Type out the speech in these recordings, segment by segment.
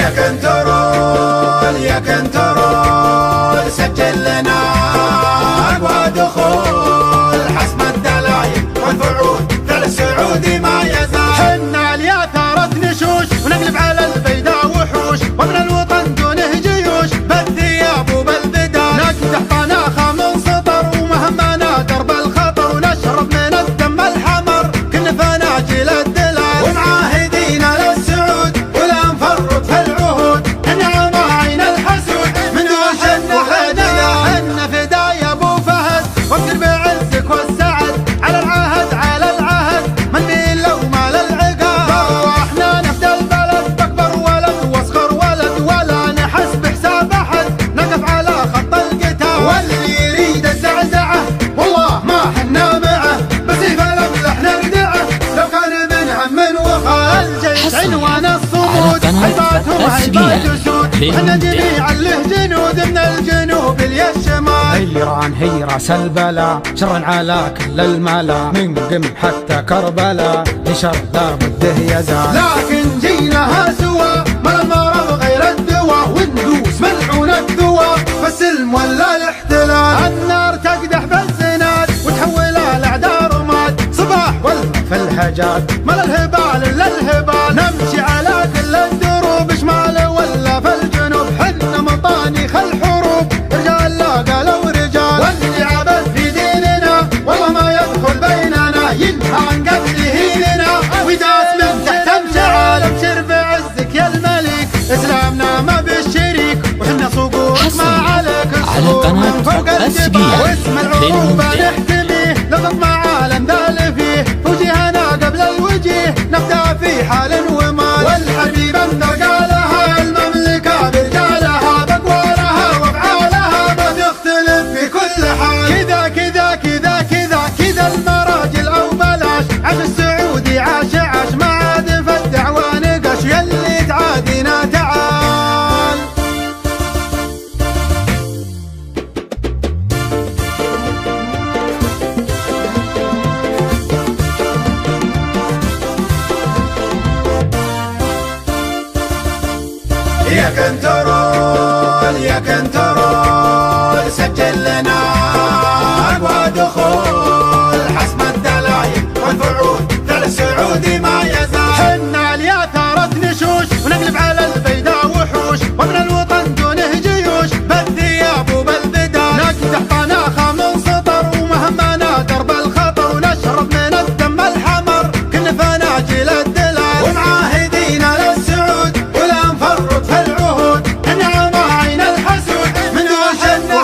يا كنترول يا كنترول سجل لنا أقوى دخول حسم الدلايل والفعول فعل السعودي ما يزال. حنا الياثرة نشوش ونقلب على البيداء وحوش ومن الوطن دونه جيوش بالثياب وبالبدال نكدح طناخة من سطر ومهمنا درب الخطر ونشرب من الدم الحمر كل فناجل الدلال ومعاهدين للسعود ولا نفرط في العهود نعم عين الحسود من وحنا حنا فدايا ابو فهد وابشر بعزك والسعد على العهد على العهد من مين لو مال العقاب واحنا نفدى البلد باكبر ولد واصغر ولد ولا نحس بحساب احد نقف على خط القتال واللي يريد الزعزعه والله ما حنا معه بسيف الاملح نردعه لو كان من هم وخال. الجيش عنوان الصمود هيباتهم هيبات اسود وحنا جميعا له جنود من الجنوب للشمال. ايران هي راس البلا شرا على كل الملا من قم حتى كربلا لشر لا بده يزال. لكن جيناها سوا ما المرض غير الدواء وندوس ملعون الدواء فالسلم ولا الاحتلال. النار تقدح بالزناد وتحول الاعداء رماد صباح والله في الهجات مال الهبال الا الهبال نمشي على كل الدروب شمال ولا في الجنوب حنا مطانيخ الحروب رجال لا قالوا رجال واللي عبث في ديننا والله ما يدخل بيننا ينهى عن قتله لنا وداس من تحت تعال ابشر بعزك يا الملك اسلامنا ما بالشريك وحنا صقورك ما عليك الصقور من فوق الجبال واسم العروبة نحتميه لو تطمع عالم ذال فيه وجهنا قبل الوجيه نبدا في حال ومال والحبيب انتقى لها المملكة برجالها بقوالها وافعالها ما تختلف في كل حال. كذا كذا كذا كذا كذا المراجل او بلاش عاش السعودي عاش عاش ما عاد في الدعوى نقش يلي تعادينا تعال. يا كنترول يا كنترول سجل لنا أقوى دخول حسم الدلايل والفعول فعل السعودي ما يزال. حنا الياثرة نشوش ونقلب على البيداء وحوش ومن الوطن دونه جيوش بالثياب وبالبدال نكدح طناخة من سطر ومهمنا درب الخطر ونشرب من الدم الحمر كل فناجل الدلال ومعاهدين للسعود ولا نفرط في العهود نعم عين الحسود من وحنا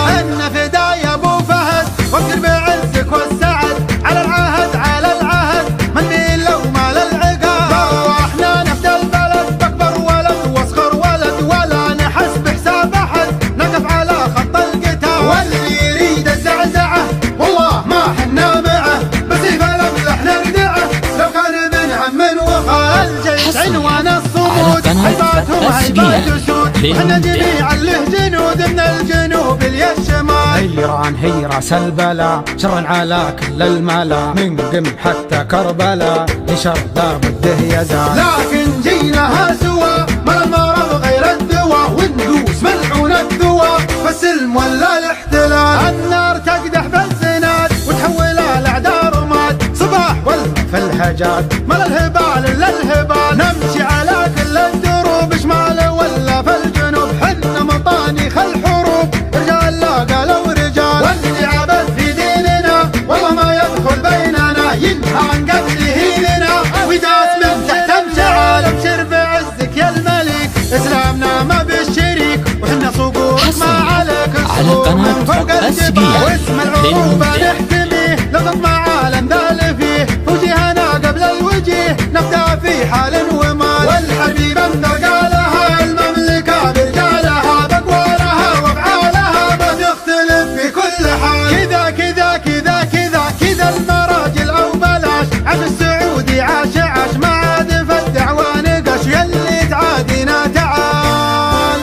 حنا فدايا ابو فهد وابشر بعزك والسعد على العهد على العهد من مين لو مال العقاب واحنا نفدى البلد باكبر ولد واصغر ولد ولا نحس بحساب احد نقف على خط القتال واللي يريد الزعزعه والله ما حنا معه بسيف الاملح نردعه لو كان من هم وخال. الجيش عنوان الصمود هيباتهم هيبات اسود وحنا جميعا له جنود من الجنوب للشمال. ايران هي راس البلا شرا على كل الملا من قم حتى كربلا لشر لا بده يزال. لكن جيناها سوا ما المرض غير الدواء وندوس ملعون الدواء فالسلم ولا الاحتلال. النار تقدح بالزناد وتحول الاعداء رماد صباح والله في الهجات مال الهبال الا الهبال نمشي على كل الدروب شمال ولا في الجنوب حنا مطانيخ الحروب رجال لا قالوا رجال واللي عبث في ديننا والله ما يدخل بيننا ينهى عن قتله لنا وداس من تحت تعال ابشر بعزك يا الملك اسلامنا ما بالشريك وحنا صقورك ما عليك الصقور من فوق الجبال واسم العروبة نحتميه لو تطمع عالم ذال فيه وجهنا قبل الوجيه نبدا في حال ومال والحبيب انتقى لها المملكة برجالها بقوالها وافعالها ما تختلف في كل حال. كذا كذا كذا كذا كذا المراجل او بلاش عاش السعودي عاش عاش ما عاد في الدعوى نقش يلي تعادينا تعال.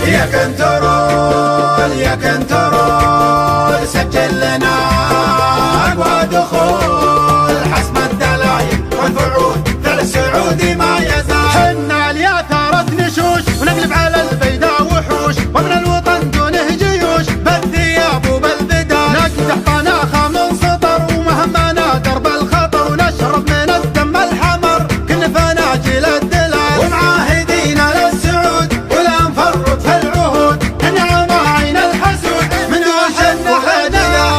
يا كنترول يا كنترول سجل لنا أقوى دخول حسب الدلايل والفعول فعل السعودي ما يزال. حنا الياثرة نشوش ونقلب على البيداء وحوش ومن الوطن دونه جيوش بالثياب وبالبدال نكدح طناخة من سطر ومهمنا درب الخطر ونشرب من الدم الحمر كل فناجل الدلال ومعاهدين للسعود ولا نفرط في العهود ننعم عين الحسود من وحنا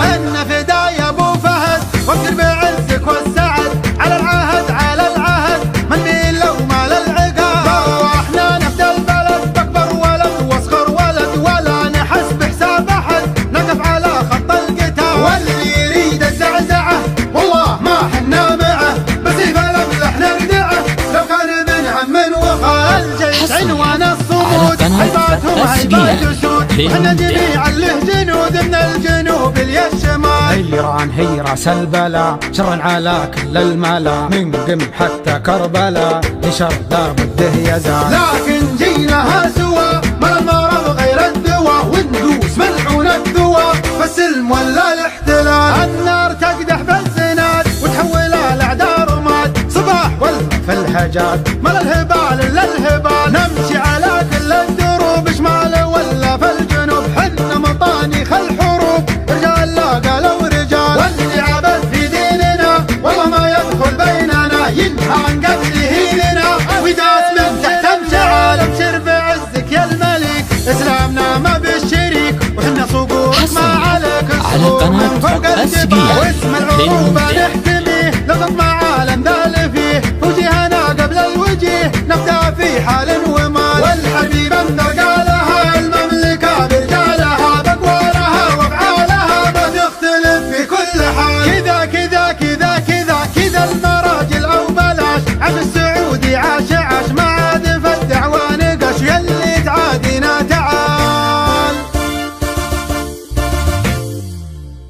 حنا فدايا ابو فهد وفكر بعزك والسعد على العهد على العهد من مين لو مال العقاب واحنا نفدى البلد باكبر ولد واصغر ولد ولا نحس بحساب احد نقف على خط القتال واللي يريد الزعزعه والله ما حنا معه بسيف الاملح نردعه لو كان من هم وفا الجيش عنوان الصمود هيباتهم هيبات اسود وحنا جميعا له جنود من الجنوب الشمال. إيران هي راس البلا شرا على كل الملا من قم حتى كربلا لشر لا بده يزال. لكن جيناها سوا ما المرض غير الدواء وندوس ملعون الدواء فالسلم ولا الاحتلال. النار تقدح بالزناد وتحول الاعداء رماد صباح ولا في الهجات ما الهبال الا الهبال نمشي على كل الدروب شمال ولا في الجنوب حنا مطانيخ الحروب رجال لا قالوا رجال واللي عبث في ديننا والله ما يدخل بيننا ينهى عن قتله لنا وداس من تحت امشعال ابشر بعزك يا الملك اسلامنا ما بالشريك وحنا صقورك ما عليك الصقور من فوق الجبال واسم العروبه نحتميه لو تطمع عالم ذال فيه وجهنا قبل الوجيه نبدا في حال